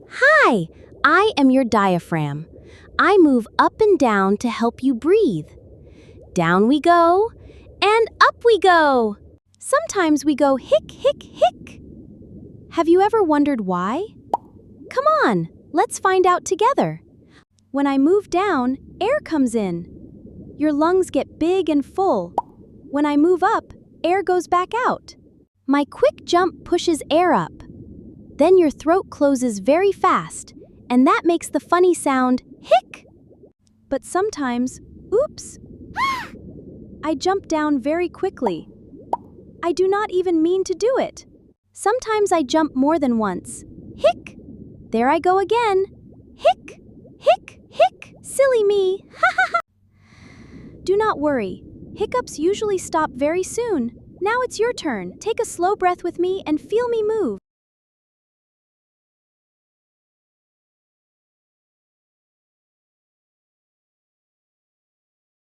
Hi, I am your diaphragm. I move up and down to help you breathe. Down we go, and up we go. Sometimes we go hic, hic, hic. Have you ever wondered why? Come on, let's find out together. When I move down, air comes in. Your lungs get big and full. When I move up, air goes back out. My quick jump pushes air up. Then your throat closes very fast, and that makes the funny sound, hic. But sometimes, oops, I jump down very quickly. I do not even mean to do it. Sometimes I jump more than once. Hic! There I go again. Hic! Hic! Hic! Silly me! Ha ha ha! Do not worry. Hiccups usually stop very soon. Now it's your turn. Take a slow breath with me and feel me move.